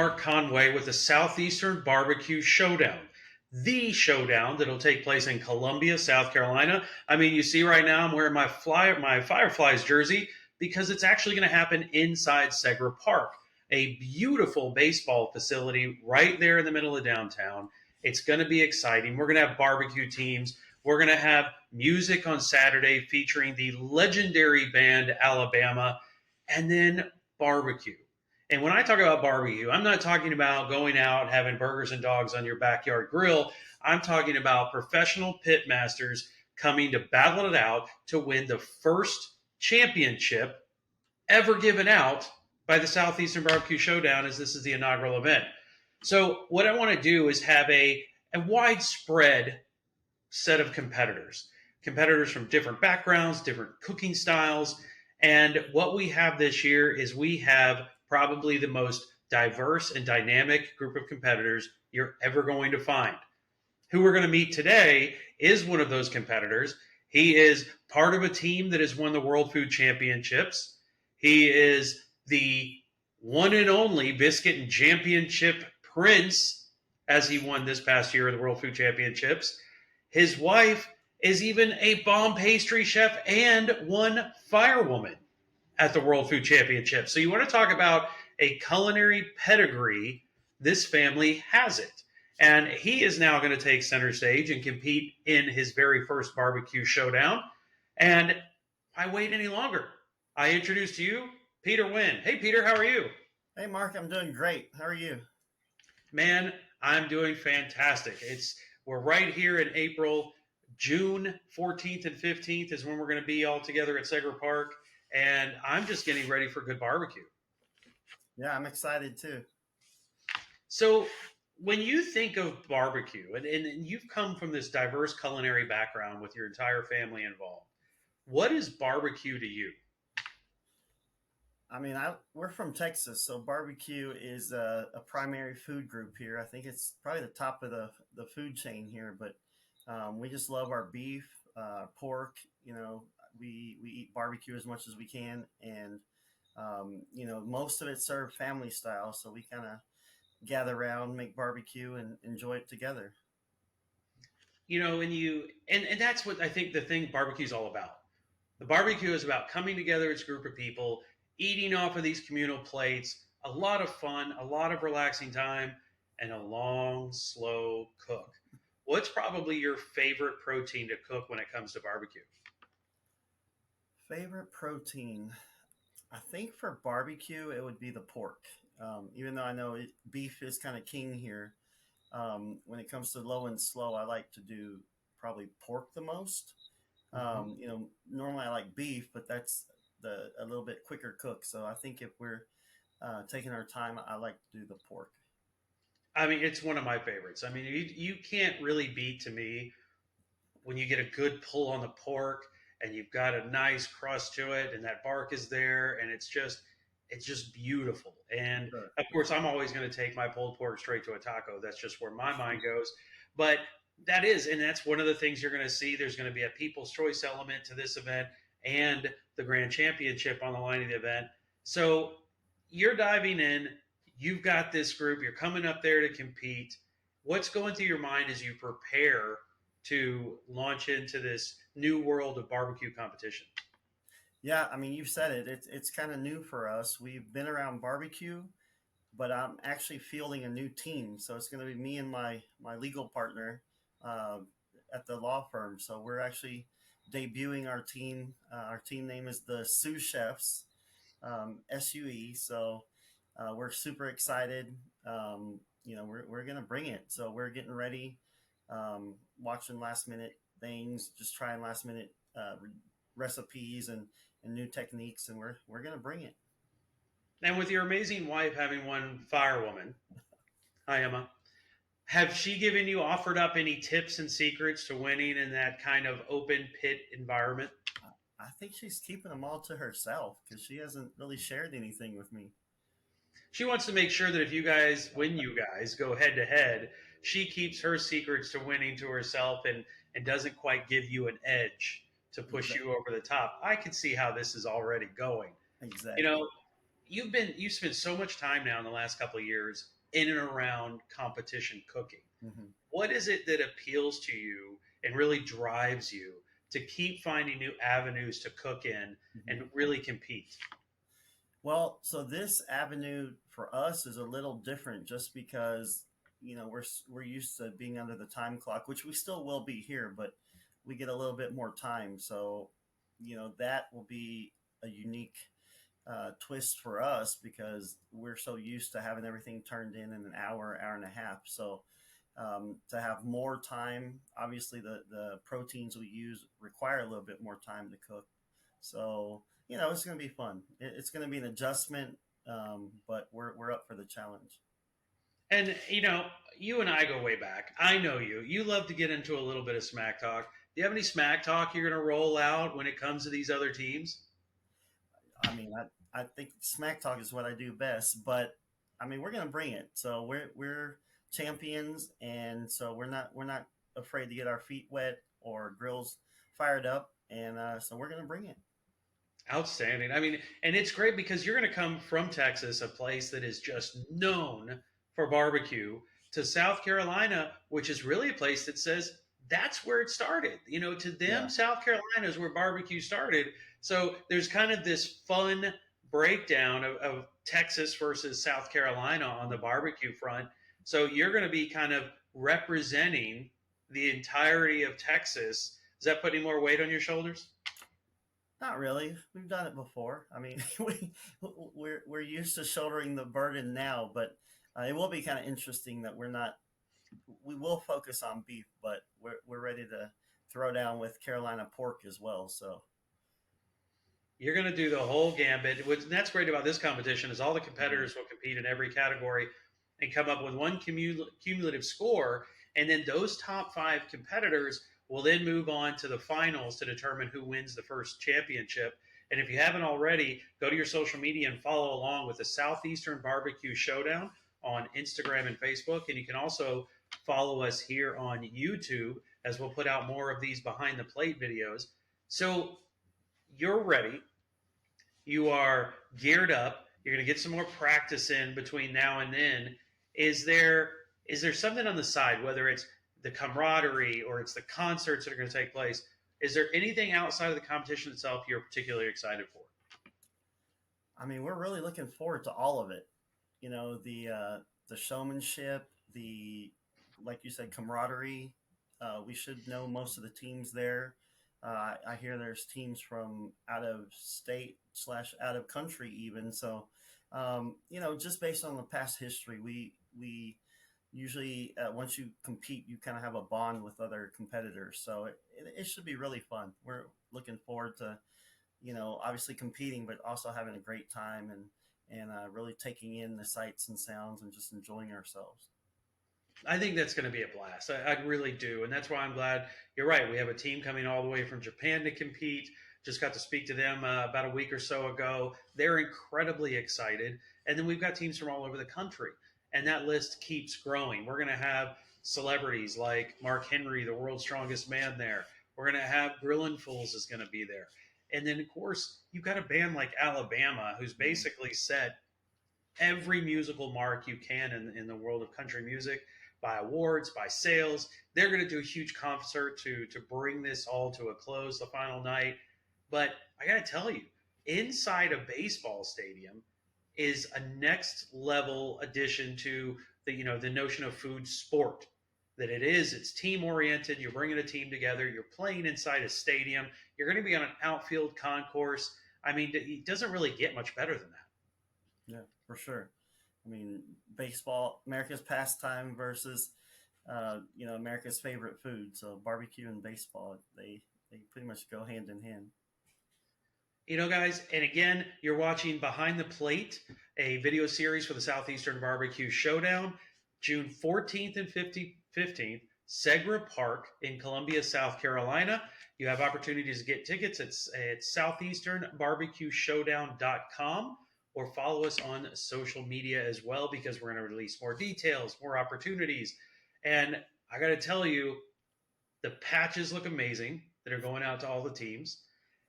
Mark Conway with the Southeastern BBQ Showdown. The showdown that'll take place in Columbia, South Carolina. I mean, you see right now I'm wearing my Fireflies jersey because it's actually going to happen inside Segra Park, a beautiful baseball facility right there in the middle of downtown. It's going to be exciting. We're going to have barbecue teams. We're going to have music on Saturday featuring the legendary band Alabama, and then barbecue. And when I talk about barbecue, I'm not talking about going out having burgers and dogs on your backyard grill. I'm talking about professional pit masters coming to battle it out to win the first championship ever given out by the Southeastern BBQ Showdown, as this is the inaugural event. So what I want to do is have a widespread set of competitors from different backgrounds, different cooking styles. And what we have this year is we have probably the most diverse and dynamic group of competitors you're ever going to find. Who we're going to meet today is one of those competitors. He is part of a team that has won the World Food Championships. He is the one and only Biscuit and Jampionship Prince, as he won this past year of the World Food Championships. His wife is even a bomb pastry chef and one firewoman at the World Food Championship. So you want to talk about a culinary pedigree, this family has it. And he is now going to take center stage and compete in his very first barbecue showdown. And why wait any longer? I introduce to you Peter Nguyen. Hey, Peter, how are you? Hey, Mark, I'm doing great. How are you? Man, I'm doing fantastic. We're right here in April. June 14th and 15th is when we're going to be all together at Segra Park. And I'm just getting ready for good barbecue. Yeah, I'm excited too. So when you think of barbecue, and you've come from this diverse culinary background with your entire family involved, what is barbecue to you? I mean, we're from Texas, so barbecue is a primary food group here. I think it's probably the top of the food chain here, but we just love our beef, pork. We eat barbecue as much as we can, and most of it served family style. So we kind of gather around, make barbecue, and enjoy it together. And that's what I think the thing barbecue is all about. The barbecue is about coming together as a group of people, eating off of these communal plates, a lot of fun, a lot of relaxing time, and a long, slow cook. What's probably your favorite protein to cook when it comes to barbecue? Favorite protein? I think for barbecue, it would be the pork. Even though I know beef is kind of king here, when it comes to low and slow, I like to do probably pork the most. Normally I like beef, but that's a little bit quicker cook. So I think if we're taking our time, I like to do the pork. I mean, it's one of my favorites. I mean, you can't really beat to me when you get a good pull on the pork and you've got a nice crust to it and that bark is there and it's just beautiful. And Sure. of course, I'm always going to take my pulled pork straight to a taco. That's just where my mind goes. But that's one of the things you're going to see. There's going to be a people's choice element to this event and the grand championship on the line of the event. So you're diving in. You've got this group. You're coming up there to compete. What's going through your mind as you prepare to launch into this new world of barbecue competition? Yeah, I mean, you've said it. It's kind of new for us. We've been around barbecue, but I'm actually fielding a new team. So it's going to be me and my legal partner uh, at the law firm. So we're actually debuting our team. Our team name is the Sous Chefs, SUE. So we're super excited. We're going to bring it. So we're getting ready, watching last minute things, just trying last minute recipes and new techniques, and we're going to bring it. And with your amazing wife having one firewoman, hi Emma, have she given you, offered up any tips and secrets to winning in that kind of open pit environment? I think she's keeping them all to herself because she hasn't really shared anything with me. She wants to make sure that when you guys go head to head, she keeps her secrets to winning to herself and doesn't quite give you an edge to push Exactly. you over the top. I can see how this is already going. You Exactly. know, you've spent so much time now in the last couple of years in and around competition cooking. Hmm. What is it that appeals to you and really drives you to keep finding new avenues to cook in Hmm. and really compete? Well, so this avenue for us is a little different just because, we're used to being under the time clock, which we still will be here, but we get a little bit more time. So, that will be a unique twist for us because we're so used to having everything turned in an hour, hour and a half. So, to have more time, obviously the proteins we use require a little bit more time to cook. So, it's going to be fun. It's going to be an adjustment, but we're up for the challenge. And you and I go way back. I know you. You love to get into a little bit of smack talk. Do you have any smack talk you're going to roll out when it comes to these other teams? I mean, I think smack talk is what I do best, but I mean, we're going to bring it. So we're champions, and so we're not afraid to get our feet wet or grills fired up, and so we're going to bring it. Outstanding. I mean, and it's great because you're going to come from Texas, a place that is just known for barbecue, to South Carolina, which is really a place that says that's where it started. To them, Yeah. South Carolina is where barbecue started. So there's kind of this fun breakdown of Texas versus South Carolina on the barbecue front. So you're going to be kind of representing the entirety of Texas. Is that putting more weight on your shoulders? Not really. We've done it before. I mean, we're used to shouldering the burden now, but it will be kind of interesting that we're not. We will focus on beef, but we're ready to throw down with Carolina pork as well. So. You're going to do the whole gambit. That's great about this competition is all the Mhm. competitors will compete in every category and come up with one cumulative score, and then those top five competitors will then move on to the finals to determine who wins the first championship. And if you haven't already, go to your social media and follow along with the Southeastern BBQ Showdown on Instagram and Facebook. And you can also follow us here on YouTube as we'll put out more of these behind the plate videos. So you're ready, you are geared up, you're going to get some more practice in between now and then. Is there something on the side, whether it's the camaraderie or it's the concerts that are going to take place? Is there anything outside of the competition itself you're particularly excited for? I mean, we're really looking forward to all of it. The showmanship, the like you said, camaraderie. We should know most of the teams there. I hear there's teams from out of state slash out of country even. So, just based on the past history, we usually once you compete, you kind of have a bond with other competitors. So it should be really fun. We're looking forward to obviously competing, but also having a great time and really taking in the sights and sounds and just enjoying ourselves. I think that's going to be a blast. I really do. And that's why I'm glad you're right. We have a team coming all the way from Japan to compete. Just got to speak to them about a week or so ago. They're incredibly excited. And then we've got teams from all over the country. And that list keeps growing. We're going to have celebrities like Mark Henry, the world's strongest man, there. We're going to have Grillin' Fools is going to be there. And then, of course, you've got a band like Alabama who's Mhm. basically set every musical mark you can in the world of country music by awards, by sales. They're going to do a huge concert to bring this all to a close the final night. But I got to tell you, inside a baseball stadium is a next level addition to the notion of food sport. That it's team oriented. You're bringing a team together. You're playing inside a stadium. You're going to be on an outfield concourse. I mean, it doesn't really get much better than that. Yeah, for sure. I mean, baseball, America's pastime versus, America's favorite food. So barbecue and baseball, they pretty much go hand in hand. Guys, and again, you're watching Behind the Plate, a video series for the Southeastern BBQ Showdown, June 14th and 15th, Segra Park in Columbia, South Carolina. You have opportunities to get tickets at southeasternbbqshowdown.com or follow us on social media as well because we're going to release more details, more opportunities. And I got to tell you, the patches look amazing that are going out to all the teams.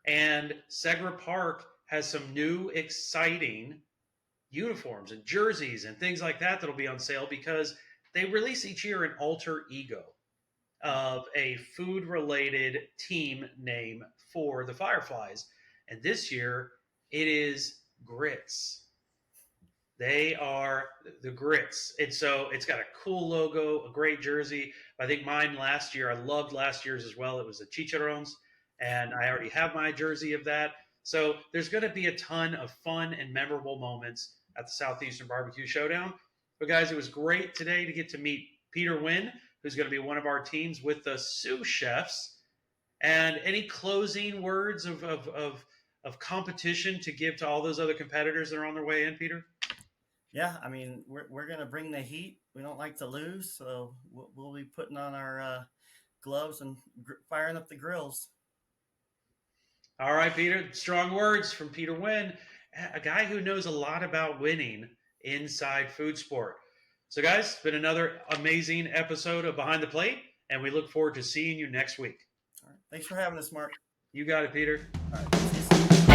And Segra Park has some new, exciting uniforms and jerseys and things like that that'll be on sale because they release each year an alter ego of a food related team name for the Fireflies. And this year it is grits. They are the grits. And so it's got a cool logo, a great jersey. I think mine last year, I loved last year's as well. It was the Chicharrones, and I already have my jersey of that. So there's going to be a ton of fun and memorable moments at the Southeastern BBQ Showdown. But guys, it was great today to get to meet Peter Nguyen, who's going to be one of our teams with the sous chefs. And any closing words of competition to give to all those other competitors that are on their way in, Peter? Yeah, I mean, we're going to bring the heat. We don't like to lose, so we'll be putting on our gloves and firing up the grills. All right, Peter. Strong words from Peter Nguyen, a guy who knows a lot about winning inside food sport. So, guys, it's been another amazing episode of Behind the Plate, and we look forward to seeing you next week. All right. Thanks for having us, Mark. You got it, Peter. All right.